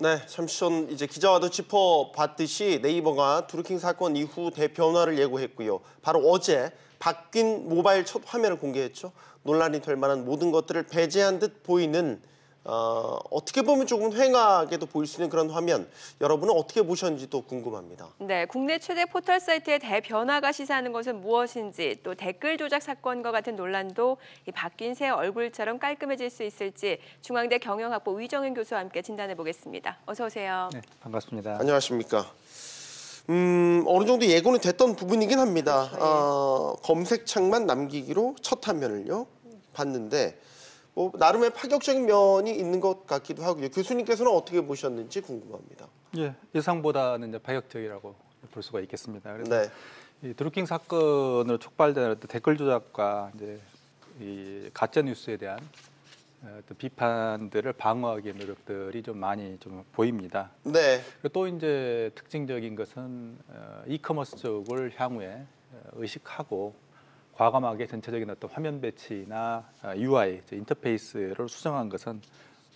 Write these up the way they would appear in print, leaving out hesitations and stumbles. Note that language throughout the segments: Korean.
네, 잠시 전 이제 기자와도 짚어봤듯이 네이버가 드루킹 사건 이후 대변화를 예고했고요. 바로 어제 바뀐 모바일 첫 화면을 공개했죠. 논란이 될 만한 모든 것들을 배제한 듯 보이는 어떻게 보면 조금 횡하게도 보일 수 있는 그런 화면. 여러분은 어떻게 보셨는지도 궁금합니다. 네, 국내 최대 포털 사이트의 대변화가 시사하는 것은 무엇인지, 또 댓글 조작 사건과 같은 논란도 이 바뀐 새 얼굴처럼 깔끔해질 수 있을지 중앙대 경영학부 위정윤 교수와 함께 진단해 보겠습니다. 어서 오세요. 네, 반갑습니다. 안녕하십니까. 어느 정도 예고는 됐던 부분이긴 합니다. 그렇죠, 예. 검색창만 남기기로 첫 화면을요 봤는데 나름의 파격적인 면이 있는 것 같기도 하고요. 교수님께서는 어떻게 보셨는지 궁금합니다. 예, 예상보다는 이제 파격적이라고 볼 수가 있겠습니다. 그래서 네. 이 드루킹 사건으로 촉발된 댓글 조작과 이제 이 가짜 뉴스에 대한 어떤 비판들을 방어하기 위한 노력들이 좀 많이 좀 보입니다. 네. 그리고 또 이제 특징적인 것은 이커머스 쪽을 향후에 의식하고 과감하게 전체적인 어떤 화면 배치나 UI, 인터페이스를 수정한 것은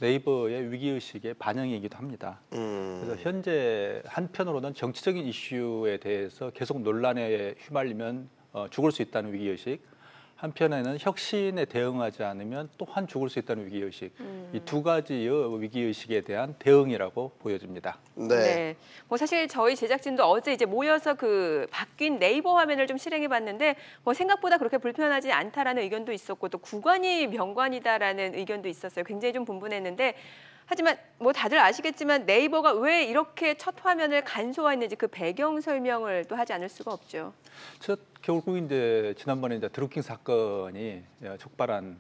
네이버의 위기의식의 반영이기도 합니다. 그래서 현재 한편으로는 정치적인 이슈에 대해서 계속 논란에 휘말리면 죽을 수 있다는 위기의식, 한편에는 혁신에 대응하지 않으면 또한 죽을 수 있다는 위기의식, 이 두 가지의 위기의식에 대한 대응이라고 보여집니다. 네. 네. 사실 저희 제작진도 어제 이제 모여서 그 바뀐 네이버 화면을 좀 실행해봤는데 생각보다 그렇게 불편하지 않다라는 의견도 있었고 또 구관이 명관이다라는 의견도 있었어요. 굉장히 좀 분분했는데 하지만 다들 아시겠지만 네이버가 왜 이렇게 첫 화면을 간소화했는지 그 배경 설명을 또 하지 않을 수가 없죠. 결국 이제 지난번에 이제 드루킹 사건이 촉발한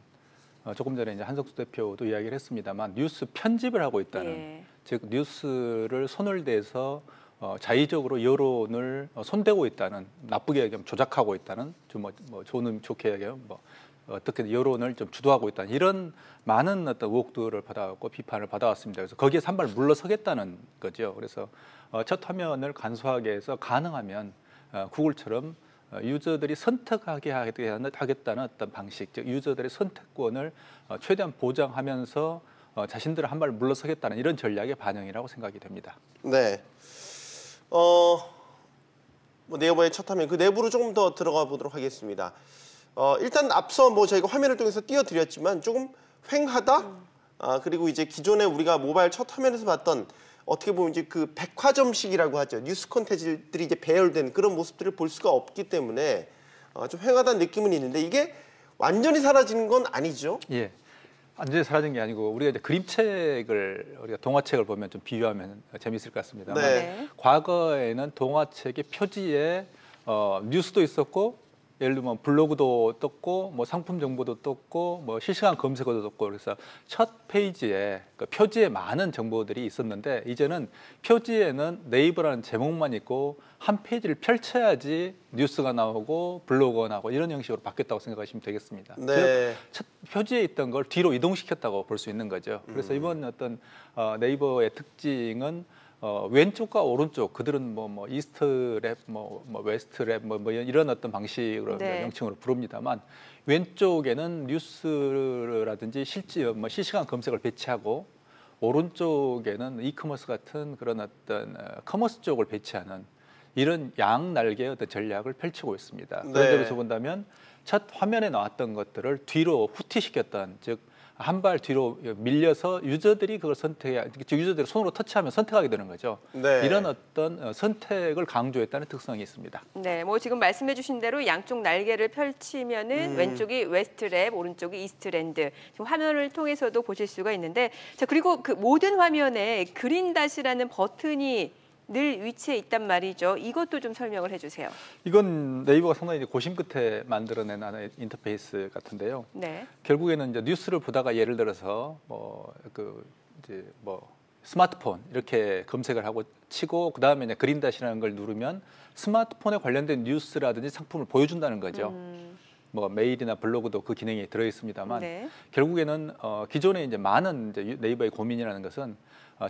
조금 전에 이제 한석수 대표도 이야기를 했습니다만 뉴스 편집을 하고 있다는, 예. 즉 뉴스를 손을 대서 자의적으로 여론을 손대고 있다는, 나쁘게 얘기하면 조작하고 있다는, 좀 좋게 얘기하면 어떻게 여론을 좀 주도하고 있다는 이런 많은 어떤 의혹들을 받아왔고 비판을 받아왔습니다. 그래서 거기에 산발 물러서겠다는 거죠. 그래서 첫 화면을 간소하게 해서 가능하면 구글처럼 유저들이 선택하게 하겠다는 어떤 방식, 즉 유저들의 선택권을 최대한 보장하면서 자신들을 한 발 물러서겠다는 이런 전략의 반영이라고 생각이 됩니다. 네. 네이버의 첫 화면, 그 내부로 조금 더 들어가 보도록 하겠습니다. 일단 앞서 저희가 화면을 통해서 띄워드렸지만 조금 횡하다. 그리고 이제 기존에 우리가 모바일 첫 화면에서 봤던 어떻게 보면 이제 그 백화점식이라고 하죠. 뉴스 콘텐츠들이 이제 배열된 그런 모습들을 볼 수가 없기 때문에 좀 횡하다는 느낌은 있는데 이게 완전히 사라지는 건 아니죠? 예, 완전히 사라진 게 아니고 우리가 이제 그림책을, 우리가 동화책을 보면 좀 비유하면 재미있을 것 같습니다만 네. 과거에는 동화책의 표지에 뉴스도 있었고, 예를 들면 블로그도 떴고, 상품 정보도 떴고, 실시간 검색어도 떴고, 그래서 첫 페이지에 그 표지에 많은 정보들이 있었는데 이제는 표지에는 네이버라는 제목만 있고 한 페이지를 펼쳐야지 뉴스가 나오고 블로그가 나오고 이런 형식으로 바뀌었다고 생각하시면 되겠습니다. 네. 즉, 첫 표지에 있던 걸 뒤로 이동시켰다고 볼 수 있는 거죠. 그래서 이번 어떤 네이버의 특징은 왼쪽과 오른쪽, 그들은 이스트 랩, 웨스트 랩, 이런 어떤 방식으로 네. 명칭으로 부릅니다만, 왼쪽에는 뉴스라든지 실시간 검색을 배치하고, 오른쪽에는 이커머스 같은 그런 어떤 커머스 쪽을 배치하는 이런 양 날개의 어떤 전략을 펼치고 있습니다. 네. 그런 점에서 본다면 첫 화면에 나왔던 것들을 뒤로 후퇴시켰던, 즉 한 발 뒤로 밀려서 유저들이 그걸 유저들이 손으로 터치하면 선택하게 되는 거죠. 네. 이런 어떤 선택을 강조했다는 특성이 있습니다. 네, 지금 말씀해주신 대로 양쪽 날개를 펼치면은 왼쪽이 웨스트랩, 오른쪽이 이스트랜드. 지금 화면을 통해서도 보실 수가 있는데, 자 그리고 그 모든 화면에 그린 닷이라는 버튼이 늘 위치해 있단 말이죠. 이것도 좀 설명을 해주세요. 이건 네이버가 상당히 이제 고심 끝에 만들어낸 하나의 인터페이스 같은데요. 네. 결국에는 이제 뉴스를 보다가 예를 들어서 스마트폰 이렇게 검색을 하고 치고 그 다음에 그린 닷이라는 걸 누르면 스마트폰에 관련된 뉴스라든지 상품을 보여준다는 거죠. 메일이나 블로그도 그 기능이 들어 있습니다만, 네. 결국에는 기존에 이제 많은 네이버의 고민이라는 것은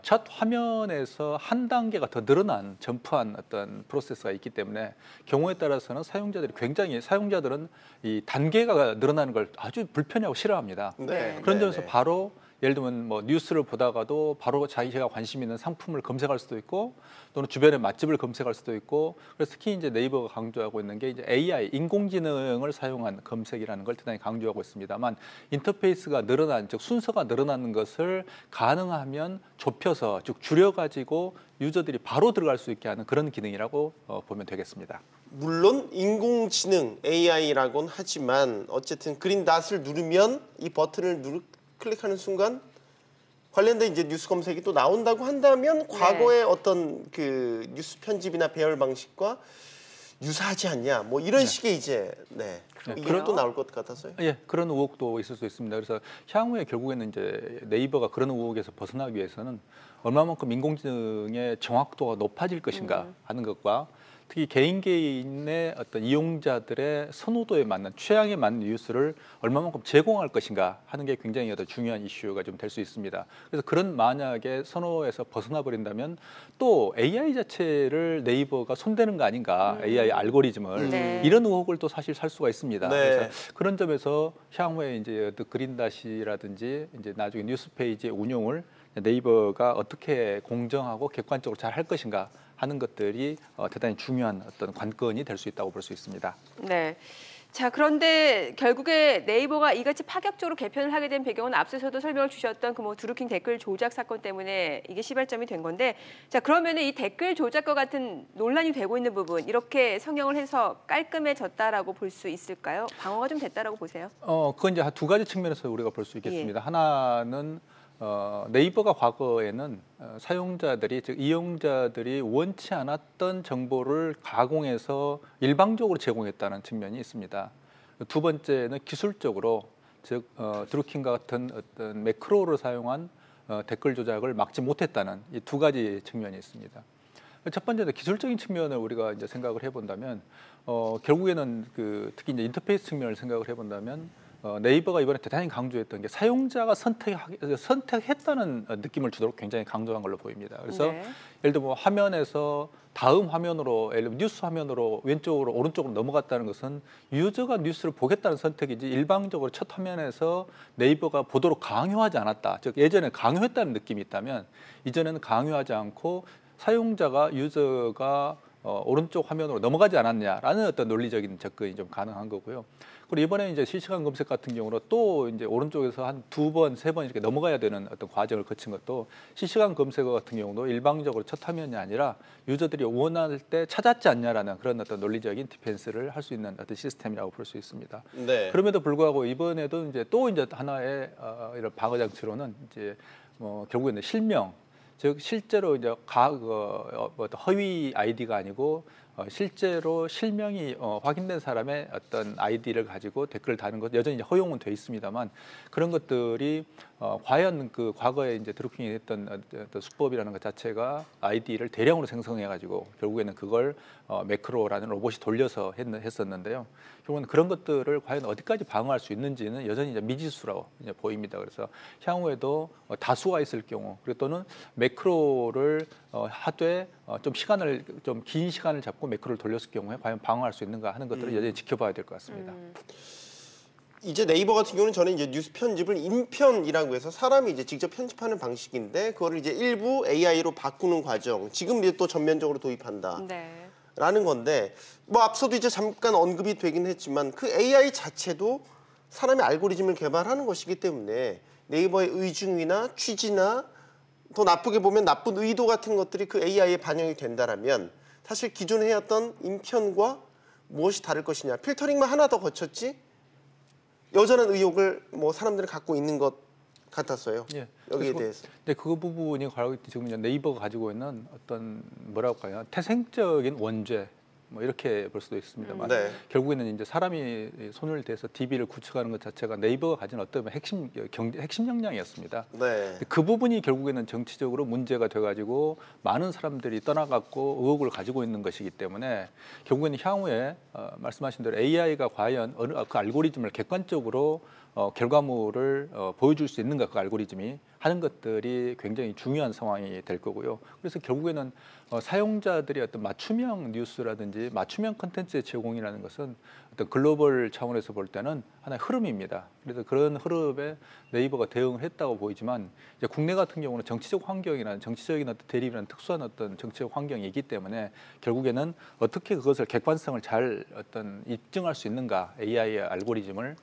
첫 화면에서 한 단계가 더 늘어난 점프한 어떤 프로세스가 있기 때문에 경우에 따라서는 사용자들은 이 단계가 늘어나는 걸 아주 불편해하고 싫어합니다. 네. 그런 네. 점에서 바로 예를 들면 뭐 뉴스를 보다가도 바로 자기가 관심 있는 상품을 검색할 수도 있고 또는 주변의 맛집을 검색할 수도 있고 그래서 특히 이제 네이버가 강조하고 있는 게 이제 AI 인공지능을 사용한 검색이라는 걸 대단히 강조하고 있습니다만 인터페이스가 늘어난 즉 순서가 늘어나는 것을 가능하면 좁혀서 즉 줄여가지고 유저들이 바로 들어갈 수 있게 하는 그런 기능이라고 보면 되겠습니다. 물론 인공지능 AI라고는 하지만 어쨌든 그린 닷을 누르면 이 버튼을 클릭하는 순간 관련된 이제 뉴스 검색이 또 나온다고 한다면 과거의 어떤 그 뉴스 편집이나 배열 방식과 유사하지 않냐 뭐 이런 식의 이제 이게 또 나올 것 같아서요. 예, 그런 의혹도 있을 수 있습니다. 그래서 향후에 결국에는 이제 네이버가 그런 의혹에서 벗어나기 위해서는 얼마만큼 인공지능의 정확도가 높아질 것인가 하는 것과 특히 개인의 어떤 이용자들의 선호도에 맞는 취향에 맞는 뉴스를 얼마만큼 제공할 것인가 하는 게 굉장히 어떤 중요한 이슈가 좀 될 수 있습니다. 그래서 그런 만약에 선호에서 벗어나 버린다면 또 AI 자체를 네이버가 손대는 거 아닌가, AI 알고리즘을 이런 의혹을 또 사실 살 수가 있습니다. 그래서 그런 점에서 향후에 이제 그린닷이라든지 이제 나중에 뉴스 페이지의 운용을 네이버가 어떻게 공정하고 객관적으로 잘 할 것인가 하는 것들이 대단히 중요한 어떤 관건이 될 수 있다고 볼 수 있습니다. 네. 자, 그런데 결국에 네이버가 이같이 파격적으로 개편을 하게 된 배경은 앞서서도 설명을 주셨던 그 뭐 드루킹 댓글 조작 사건 때문에 이게 시발점이 된 건데, 자, 그러면은 이 댓글 조작과 같은 논란이 되고 있는 부분 이렇게 성형을 해서 깔끔해졌다라고 볼 수 있을까요? 방어가 좀 됐다라고 보세요? 그건 이제 두 가지 측면에서 우리가 볼 수 있겠습니다. 하나는 네이버가 과거에는 사용자들이 즉 이용자들이 원치 않았던 정보를 가공해서 일방적으로 제공했다는 측면이 있습니다. 두 번째는 기술적으로 즉 드루킹과 같은 어떤 매크로를 사용한 댓글 조작을 막지 못했다는 이 두 가지 측면이 있습니다. 첫 번째는 기술적인 측면을 우리가 이제 생각을 해본다면 결국에는 특히 이제 인터페이스 측면을 생각을 해본다면. 네이버가 이번에 대단히 강조했던 게 사용자가 선택했다는 느낌을 주도록 굉장히 강조한 걸로 보입니다. 그래서 예를 들어 뭐 화면에서 다음 화면으로, 예를 들어 뉴스 화면으로 왼쪽으로 오른쪽으로 넘어갔다는 것은 유저가 뉴스를 보겠다는 선택이지 일방적으로 첫 화면에서 네이버가 보도록 강요하지 않았다. 즉 예전에 강요했다는 느낌이 있다면 이전에는 강요하지 않고 사용자가 유저가 오른쪽 화면으로 넘어가지 않았냐라는 어떤 논리적인 접근이 좀 가능한 거고요. 그리고 이번에 이제 실시간 검색 같은 경우로 또 이제 오른쪽에서 한 두 번, 세 번 이렇게 넘어가야 되는 어떤 과정을 거친 것도 실시간 검색어 같은 경우도 일방적으로 첫 화면이 아니라 유저들이 원할 때 찾았지 않냐라는 그런 어떤 논리적인 디펜스를 할 수 있는 어떤 시스템이라고 볼 수 있습니다. 네. 그럼에도 불구하고 이번에도 이제 또 이제 하나의 이런 방어 장치로는 이제 결국에는 실명, 즉 실제로 이제 허위 아이디가 아니고 실제로 실명이 확인된 사람의 어떤 아이디를 가지고 댓글을 다는 것 여전히 허용은 돼 있습니다만 그런 것들이 과연 그 과거에 이제 드루킹이 했던 어떤 수법이라는 것 자체가 아이디를 대량으로 생성해가지고 결국에는 그걸 매크로라는 로봇이 돌려서 했었는데요. 결국은 그런 것들을 과연 어디까지 방어할 수 있는지는 여전히 이제 미지수라고 이제 보입니다. 그래서 향후에도 다수가 있을 경우 그리고 또는 매크로를 하되 좀 긴 시간을 잡고 매크로를 돌렸을 경우에 과연 방어할 수 있는가 하는 것들을 여전히 지켜봐야 될 것 같습니다. 이제 네이버 같은 경우는 저는 이제 뉴스 편집을 인편이라고 해서 사람이 이제 직접 편집하는 방식인데 그거를 이제 일부 AI로 바꾸는 과정 지금 이제 또 전면적으로 도입한다. 라는 건데 뭐 앞서도 이제 잠깐 언급이 되긴 했지만 그 AI 자체도 사람의 알고리즘을 개발하는 것이기 때문에 네이버의 의중이나 취지나 더 나쁘게 보면 나쁜 의도 같은 것들이 그 AI에 반영이 된다라면 사실 기존에 해왔던 인편과 무엇이 다를 것이냐 필터링만 하나 더 거쳤지 여전한 의혹을 뭐 사람들이 갖고 있는 것 같았어요. 예. 여기에 대해서. 근데 그 부분이 지금 네이버가 가지고 있는 어떤 뭐라고 할까요? 태생적인 원죄 뭐 이렇게 볼 수도 있습니다만 결국에는 이제 사람이 손을 대서 DB를 구축하는 것 자체가 네이버가 가진 어떤 핵심 역량이었습니다. 그 부분이 결국에는 정치적으로 문제가 돼가지고 많은 사람들이 떠나갔고 의혹을 가지고 있는 것이기 때문에 결국에는 향후에 말씀하신 대로 AI가 과연 그 알고리즘을 객관적으로 결과물을 보여줄 수 있는가 그 알고리즘이 하는 것들이 굉장히 중요한 상황이 될 거고요. 그래서 결국에는 사용자들이 어떤 맞춤형 뉴스라든지 맞춤형 콘텐츠의 제공이라는 것은 어떤 글로벌 차원에서 볼 때는 하나의 흐름입니다. 그래서 그런 흐름에 네이버가 대응을 했다고 보이지만 이제 국내 같은 경우는 정치적 환경이나 정치적인 어떤 대립이라는 특수한 어떤 정치적 환경이 있기 때문에 결국에는 어떻게 그것을 객관성을 잘 어떤 입증할 수 있는가, AI의 알고리즘을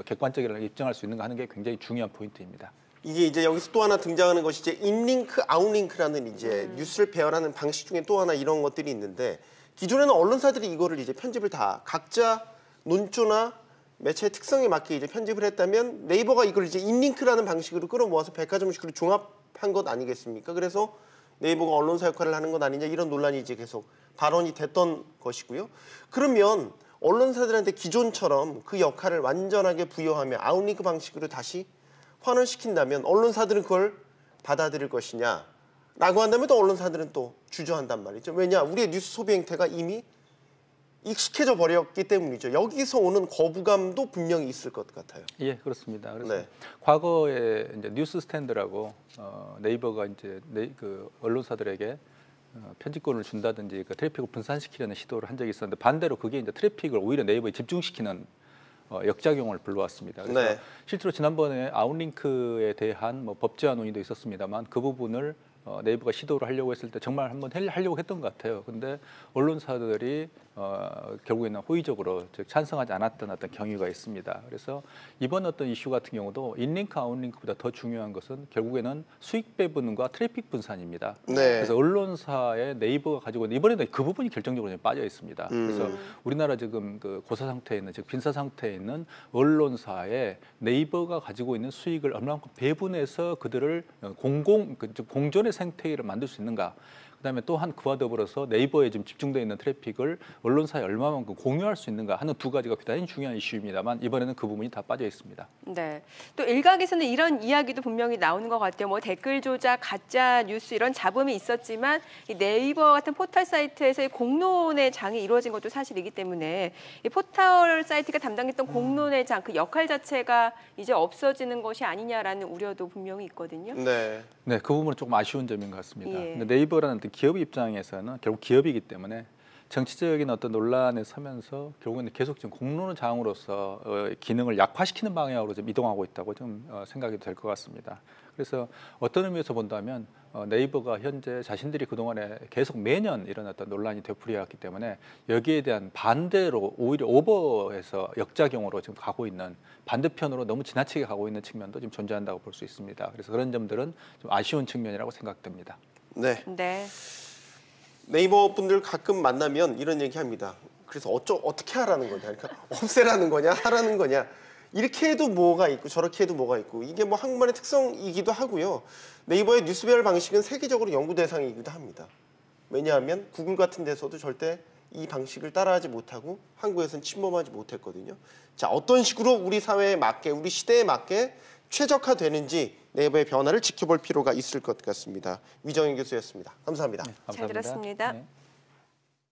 객관적이라고 입증할 수 있는가 하는 게 굉장히 중요한 포인트입니다. 이게 이제 여기서 또 하나 등장하는 것이 이제 인링크, 아웃링크라는 이제 뉴스를 배열하는 방식 중에 또 하나 이런 것들이 있는데 기존에는 언론사들이 이거를 이제 편집을 다 각자 논조나 매체의 특성에 맞게 이제 편집을 했다면 네이버가 이걸 이제 인링크라는 방식으로 끌어모아서 백화점식으로 종합한 것 아니겠습니까? 그래서 네이버가 언론사 역할을 하는 것 아니냐 이런 논란이 이제 계속 발언이 됐던 것이고요. 그러면 언론사들한테 기존처럼 그 역할을 완전하게 부여하며 아웃링크 방식으로 다시 환원시킨다면 언론사들은 그걸 받아들일 것이냐 라고 한다면 또 언론사들은 또 주저한단 말이죠. 왜냐? 우리의 뉴스 소비 행태가 이미 익숙해져 버렸기 때문이죠. 여기서 오는 거부감도 분명히 있을 것 같아요. 예, 그렇습니다. 그래서 과거에 이제 뉴스 스탠드라고 네이버가 이제 그 언론사들에게 편집권을 준다든지 그 트래픽을 분산시키려는 시도를 한 적이 있었는데 반대로 그게 이제 트래픽을 오히려 네이버에 집중시키는 역작용을 불러왔습니다. 그래서 실제로 지난번에 아웃링크에 대한 뭐 법 제한 논의도 있었습니다만 그 부분을 네이버가 시도를 하려고 했을 때 정말 한번 하려고 했던 것 같아요. 근데 언론사들이 결국에는 호의적으로 즉 찬성하지 않았던 어떤 경위가 있습니다. 그래서 이번 어떤 이슈 같은 경우도 인링크, 아웃링크보다 더 중요한 것은 결국에는 수익 배분과 트래픽 분산입니다. 그래서 언론사의 네이버가 가지고 있는 이번에도 그 부분이 결정적으로 좀 빠져 있습니다. 그래서 우리나라 지금 그 고사 상태에 있는 즉 빈사 상태에 있는 언론사의 네이버가 가지고 있는 수익을 얼마만큼 배분해서 그들을 공존의 생태계를 만들 수 있는가. 그다음에 또한 그와 더불어서 네이버에 지금 집중되어 있는 트래픽을 언론사에 얼마만큼 공유할 수 있는가 하는 두 가지가 대단히 중요한 이슈입니다만 이번에는 그 부분이 다 빠져 있습니다. 네. 또 일각에서는 이런 이야기도 분명히 나오는 것 같아요. 뭐 댓글 조작, 가짜 뉴스 이런 잡음이 있었지만 이 네이버 같은 포털 사이트에서의 공론의 장이 이루어진 것도 사실이기 때문에 이 포털 사이트가 담당했던 공론의 장, 그 역할 자체가 이제 없어지는 것이 아니냐라는 우려도 분명히 있거든요. 네, 그 부분은 조금 아쉬운 점인 것 같습니다. 근데 네이버라는 기업 입장에서는 결국 기업이기 때문에 정치적인 어떤 논란에 서면서 결국에는 계속 지금 공론의 장으로서 기능을 약화시키는 방향으로 좀 이동하고 있다고 좀 생각이 될 것 같습니다. 그래서 어떤 의미에서 본다면 네이버가 현재 자신들이 그동안에 계속 매년 이런 어떤 논란이 되풀이해왔기 때문에 여기에 대한 반대로 오히려 오버해서 역작용으로 지금 가고 있는 반대편으로 너무 지나치게 가고 있는 측면도 좀 존재한다고 볼 수 있습니다. 그래서 그런 점들은 좀 아쉬운 측면이라고 생각됩니다. 네. 네이버 분들 가끔 만나면 이런 얘기합니다. 그래서 어떻게 하라는 거냐? 그러니까 없애라는 거냐, 하라는 거냐? 이렇게 해도 뭐가 있고 저렇게 해도 뭐가 있고 이게 뭐 한국만의 특성이기도 하고요. 네이버의 뉴스 배열 방식은 세계적으로 연구 대상이기도 합니다. 왜냐하면 구글 같은 데서도 절대 이 방식을 따라하지 못하고 한국에서는 침범하지 못했거든요. 자, 어떤 식으로 우리 사회에 맞게, 우리 시대에 맞게 최적화되는지 네이버의 변화를 지켜볼 필요가 있을 것 같습니다. 위정현 교수였습니다. 감사합니다. 네, 감사합니다. 잘 들었습니다. 네.